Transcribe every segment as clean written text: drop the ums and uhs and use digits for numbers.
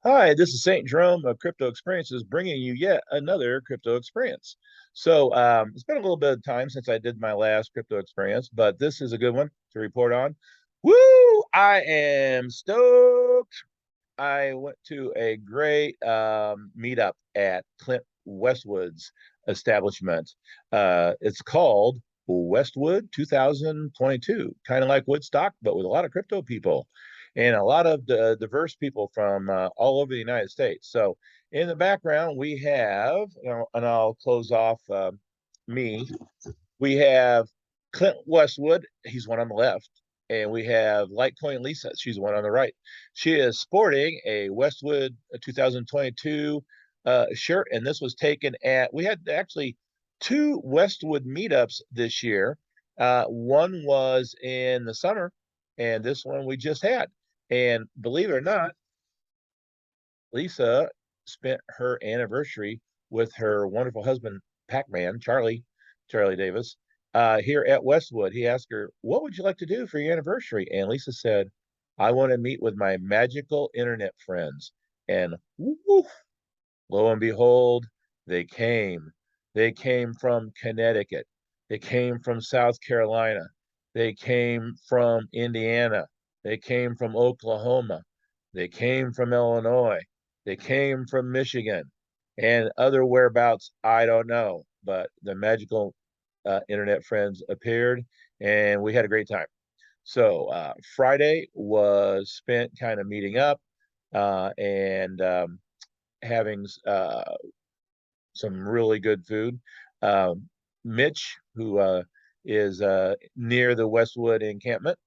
Hi, this is St. Jerome of Crypto Experiences bringing you yet another crypto experience. It's been a little bit of time since I did my last crypto experience, but this is a good one to report on. Woo! I am stoked. I went to a great meetup at Clint Westwood's establishment. It's called Westwood 2022, kind of like Woodstock, but with a lot of crypto people and a lot of diverse people from all over the United States. So in the background, we have, and I'll close off me. We have Clint Westwood. He's one on the left. And we have Litecoin Lisa. She's one on the right. She is sporting a Westwood 2022 shirt. And this was taken we had actually two Westwood meetups this year. One was in the summer, and this one we just had. And believe it or not, Lisa spent her anniversary with her wonderful husband, Pac-Man, Charlie Davis, here at Westwood. He asked her, "What would you like to do for your anniversary?" And Lisa said, "I want to meet with my magical internet friends." And woo, lo and behold, they came. They came from Connecticut. They came from South Carolina. They came from Indiana. They came from Oklahoma. They came from Illinois. They came from Michigan and other whereabouts, I don't know. But the magical internet friends appeared and we had a great time. Friday was spent kind of meeting up and having some really good food. Mitch, who is near the Westwood encampment,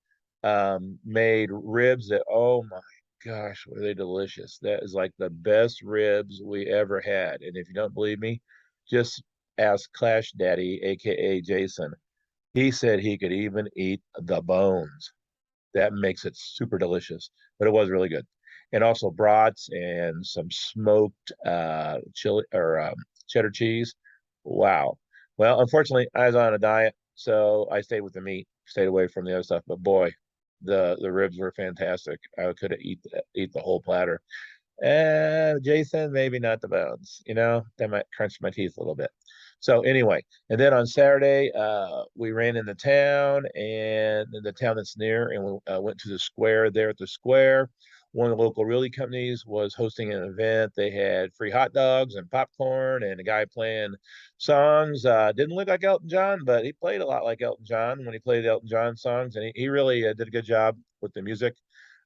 made ribs that, oh my gosh, were they delicious. That is like the best ribs we ever had. And if you don't believe me, just ask Clash Daddy, aka Jason. He said he could even eat the bones. That makes it super delicious, but it was really good. And also brats and some smoked chili or cheddar cheese. Wow. Well, unfortunately, I was on a diet, so I stayed with the meat, stayed away from the other stuff. But boy, the ribs were fantastic. I could have eat the whole platter. Jason, maybe not the bones. That might crunch my teeth a little bit. So anyway, and then on Saturday, we ran in the town and in the town that's near, and we went to the square there at the square. One of the local realty companies was hosting an event. They had free hot dogs and popcorn, and a guy playing songs. Didn't look like Elton John, but he played a lot like Elton John when he played Elton John songs, and he really did a good job with the music.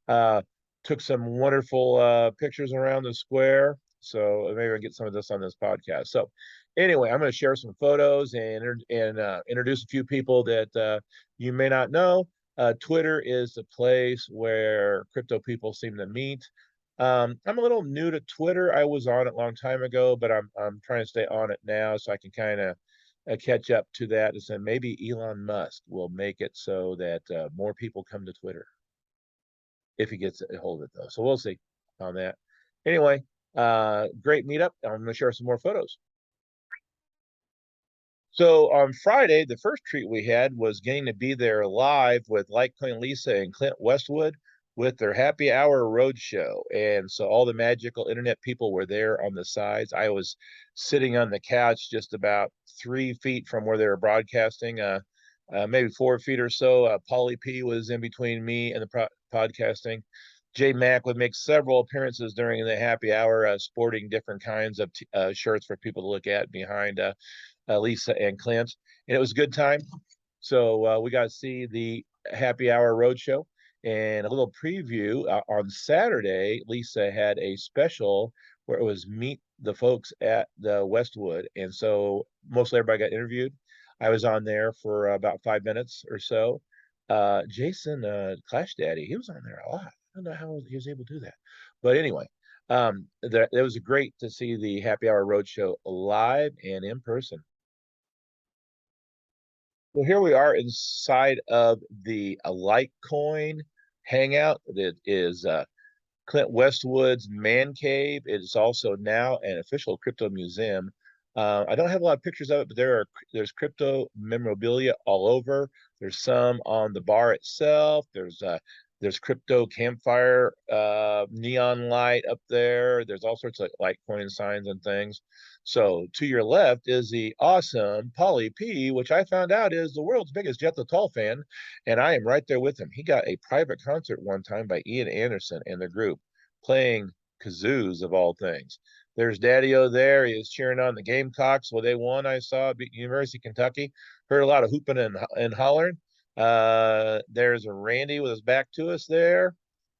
Uh, Took some wonderful pictures around the square. So maybe I get some of this on this podcast. So anyway, I'm going to share some photos and introduce a few people that you may not know. Twitter is the place where crypto people seem to meet. I'm a little new to Twitter. I was on it a long time ago, but I'm trying to stay on it now so I can kind of catch up to that. And so maybe Elon Musk will make it so that more people come to Twitter if he gets a hold of it though. So we'll see on that. Anyway, great meetup. I'm going to share some more photos. So on Friday, the first treat we had was getting to be there live with Litecoin Lisa and Clint Westwood with their happy hour road show. And so all the magical internet people were there on the sides. I was sitting on the couch just about 3 feet from where they were broadcasting, maybe 4 feet or so. Paulie P was in between me and the podcasting. Jmax would make several appearances during the happy hour, sporting different kinds of shirts for people to look at behind Lisa and Clint, and it was a good time. So we got to see the happy hour roadshow and a little preview on Saturday. Lisa had a special where it was meet the folks at the Westwood, and so mostly everybody got interviewed. I was on there for about 5 minutes or so. Jason, Clash Daddy, he was on there a lot. I don't know how he was able to do that, but anyway, it was great to see the Happy Hour Roadshow live and in person. Well, here we are inside of the Litecoin hangout that is Clint Westwood's Man Cave. It is also now an official crypto museum. I don't have a lot of pictures of it, but there's crypto memorabilia all over. There's some on the bar itself. There's crypto campfire, neon light up there. There's all sorts of Litecoin signs and things. So to your left is the awesome Paulie P, which I found out is the world's biggest Jet the Tall fan, and I am right there with him. He got a private concert one time by Ian Anderson and the group, playing kazoos of all things. There's Daddio there. He is cheering on the Gamecocks. Well, they won. I saw at University of Kentucky. Heard a lot of hooping and hollering. There's a Randy with his back to us there.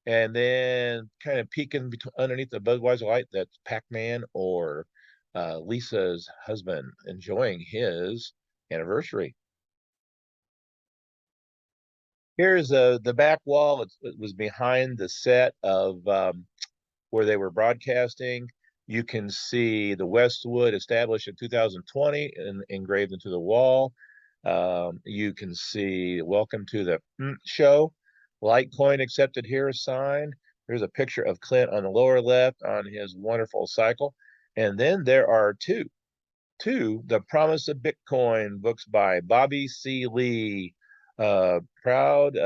And then kind of peeking underneath the Budweiser light, that's Pac-Man or Lisa's husband enjoying his anniversary. Here's the back wall. It was behind the set of where they were broadcasting. You can see the Westwood established in 2020 and engraved into the wall. You can see welcome to the show. Litecoin accepted here sign. There's a picture of Clint on the lower left on his wonderful cycle. And then there are two, The Promise of Bitcoin books by Bobby C. Lee, proud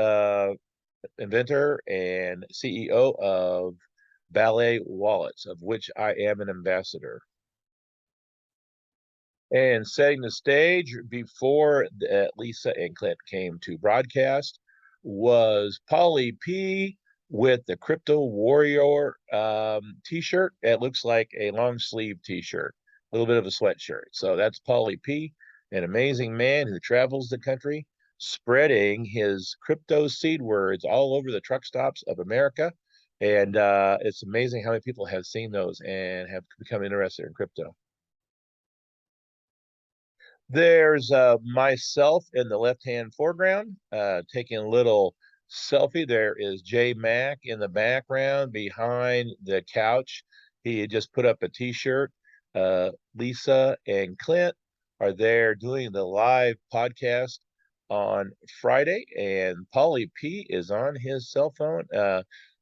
inventor and CEO of Ballet Wallets, of which I am an ambassador. And setting the stage before Lisa and Clint came to broadcast was Paulie P with the Crypto Warrior t-shirt. It looks like a long sleeve t-shirt, a little bit of a sweatshirt. So that's Paulie P, an amazing man who travels the country spreading his crypto seed words all over the truck stops of America. And it's amazing how many people have seen those and have become interested in crypto. There's myself in the left-hand foreground, taking a little selfie. There is Jmax in the background behind the couch. He had just put up a t-shirt. Lisa and Clint are there doing the live podcast on Friday, and Paulie P is on his cell phone.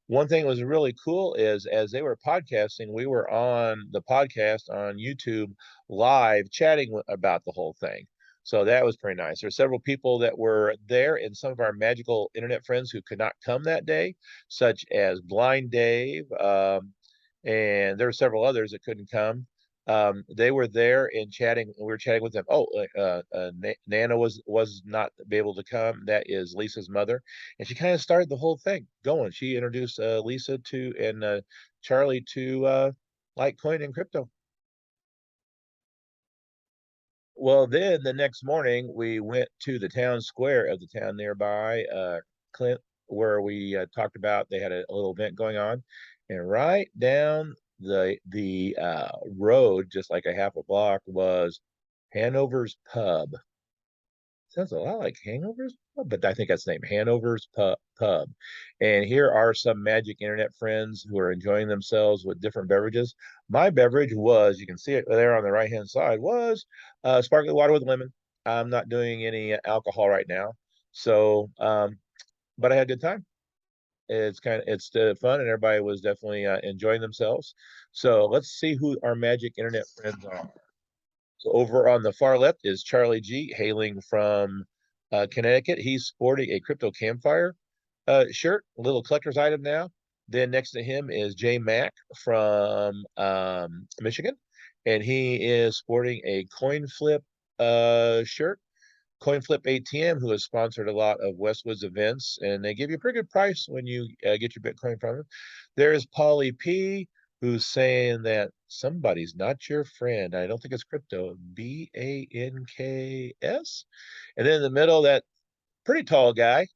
One thing that was really cool is as they were podcasting, we were on the podcast on YouTube live chatting about the whole thing. So that was pretty nice. There are several people that were there and some of our magical internet friends who could not come that day, such as Blind Dave, and there were several others that couldn't come. They were there and chatting. We were chatting with them. Oh, Nana was not be able to come. That is Lisa's mother, and she kind of started the whole thing going. She introduced Lisa to and Charlie to Litecoin and crypto. Well, then the next morning we went to the town square of the town nearby, Clint, where we talked about they had a little event going on, and right down the road, just like a half a block, was Hanovers Pub. Sounds a lot like Hangovers, but I think that's the name, Hanovers Pub. And here are some magic internet friends who are enjoying themselves with different beverages. My beverage was, you can see it there on the right-hand side, was sparkling water with lemon. I'm not doing any alcohol right now. So, but I had a good time. It's fun, and everybody was definitely enjoying themselves. So let's see who our magic internet friends are. So over on the far left is Charlie G, hailing from Connecticut. He's sporting a crypto campfire shirt, a little collector's item now. Then next to him is Mack from Michigan, and he is sporting a coin flip shirt. Coin Flip ATM, who has sponsored a lot of Westwood's events, and they give you a pretty good price when you get your Bitcoin from them. There's Paulie P, who's saying that somebody's not your friend. I don't think it's crypto. BANKS. And then in the middle, that pretty tall guy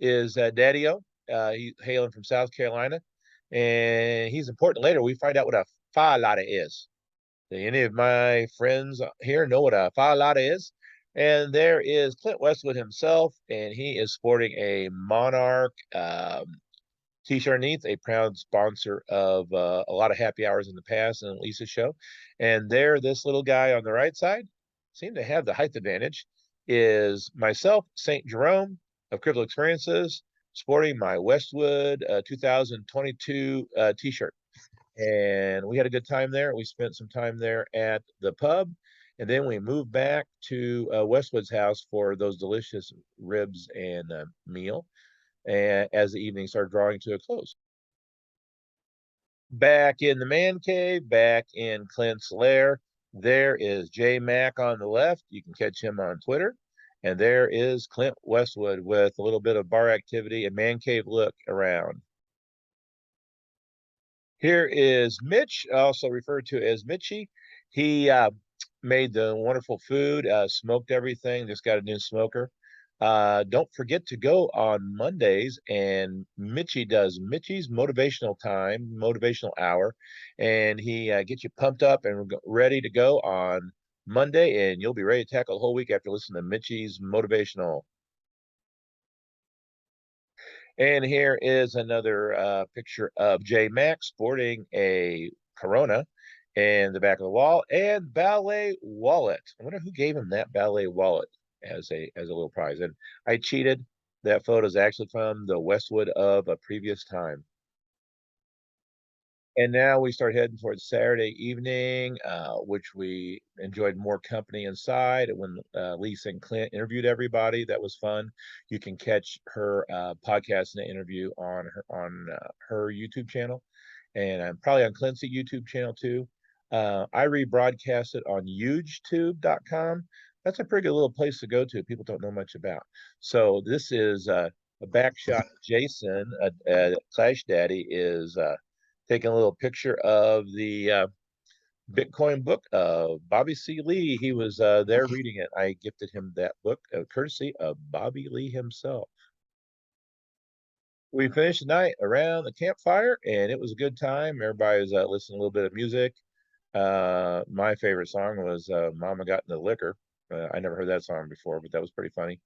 is Daddio. He's hailing from South Carolina, and he's important. Later, we find out what a phi lotta is. Do any of my friends here know what a phi lotta is? And there is Clint Westwood himself, and he is sporting a Monarch t-shirt underneath, a proud sponsor of a lot of happy hours in the past and Lisa's show. And there, this little guy on the right side, seemed to have the height advantage, is myself, Saintjerome of Crypto Experiences, sporting my Westwood 2022 t-shirt. And we had a good time there. We spent some time there at the pub, and then we moved back to Westwood's house for those delicious ribs and meal. and as the evening started drawing to a close. Back in the man cave, back in Clint's lair, there is Jmax on the left. You can catch him on Twitter. And there is Clint Westwood with a little bit of bar activity and man cave look around. Here is Mitch, also referred to as Mitchy. He made the wonderful food, smoked everything, just got a new smoker. Don't forget to go on Mondays, and Mitchy does Mitchy's motivational hour, and he gets you pumped up and ready to go on Monday, and you'll be ready to tackle the whole week after listening to Mitchy's motivational. And here is another picture of Jmax sporting a Corona in the back of the wall and ballet wallet. I wonder who gave him that ballet wallet as a little prize. And I cheated. That photo is actually from the Westwood of a previous time. And now we start heading towards Saturday evening, which we enjoyed more company inside. When Lisa and Clint interviewed everybody, that was fun. You can catch her podcast and interview on her YouTube channel, and I'm probably on Clint's YouTube channel too. I rebroadcast it on hugetube.com. That's a pretty good little place to go to. People don't know much about. So this is a back shot. Jason, Clash Daddy, is taking a little picture of the Bitcoin book of Bobby C. Lee. He was there reading it. I gifted him that book, courtesy of Bobby Lee himself. We finished the night around the campfire, and it was a good time. Everybody was listening to a little bit of music. My favorite song was Mama Got in the Liquor. I never heard that song before, but that was pretty funny.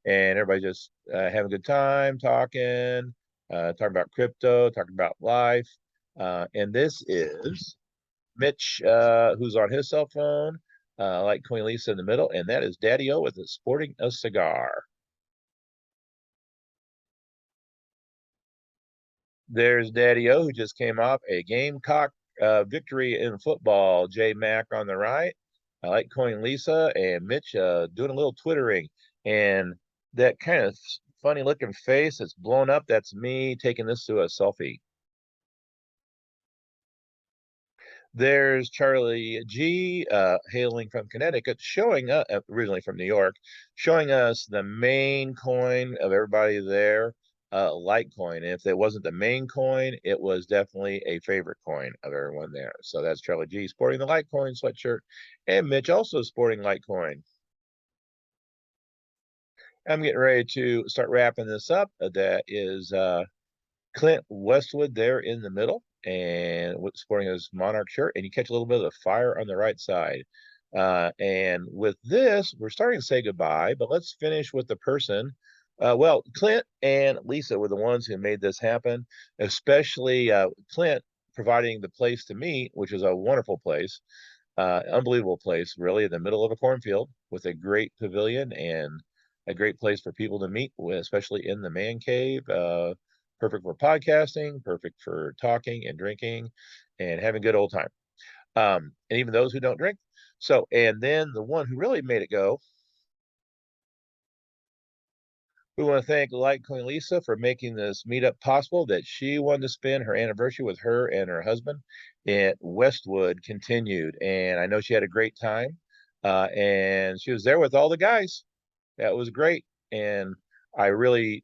And everybody just having a good time, talking about crypto, talking about life. And this is Mitch, who's on his cell phone, like Queen Lisa in the middle, and that is Daddio with it sporting a cigar. There's Daddio, who just came off a Gamecock victory in football. Mack on the right. I like Coin Lisa and Mitch doing a little twittering. And that kind of funny looking face that's blown up, that's me taking this to a selfie. There's Charlie G, hailing from Connecticut, showing us, originally from New York, showing us the main coin of everybody there, Litecoin. And if it wasn't the main coin, it was definitely a favorite coin of everyone there. So that's Charlie G sporting the Litecoin sweatshirt, and Mitch also sporting Litecoin. I'm getting ready to start wrapping this up. That is Clint Westwood there in the middle, and sporting his Monarch shirt, and you catch a little bit of the fire on the right side. And with this, we're starting to say goodbye, but let's finish with the person. Well, Clint and Lisa were the ones who made this happen, especially Clint providing the place to meet, which is a wonderful place, unbelievable place, really, in the middle of a cornfield with a great pavilion and a great place for people to meet, especially in the man cave. Perfect for podcasting, perfect for talking and drinking and having a good old time. And even those who don't drink. So, and then the one who really made it go, we want to thank Litecoin Lisa for making this meetup possible, that she wanted to spend her anniversary with her and her husband at Westwood continued. And I know she had a great time. And she was there with all the guys. That was great. And I really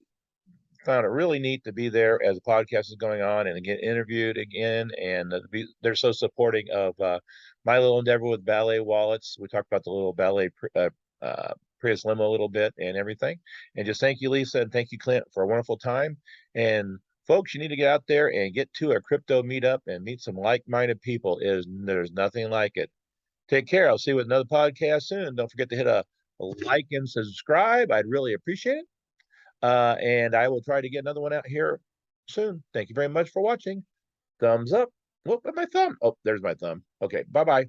found it really neat to be there as the podcast is going on and get interviewed again. And they're so supporting of my little endeavor with ballet wallets. We talked about the little ballet Prius limo a little bit and everything. And just thank you, Lisa, and thank you, Clint, for a wonderful time. And folks, you need to get out there and get to a crypto meetup and meet some like-minded people. There's nothing like it. Take care. I'll see you with another podcast soon. Don't forget to hit a like and subscribe. I'd really appreciate it. And I will try to get another one out here soon. Thank you very much for watching. Thumbs up. Whoop, my thumb. Oh, there's my thumb. Okay, bye-bye.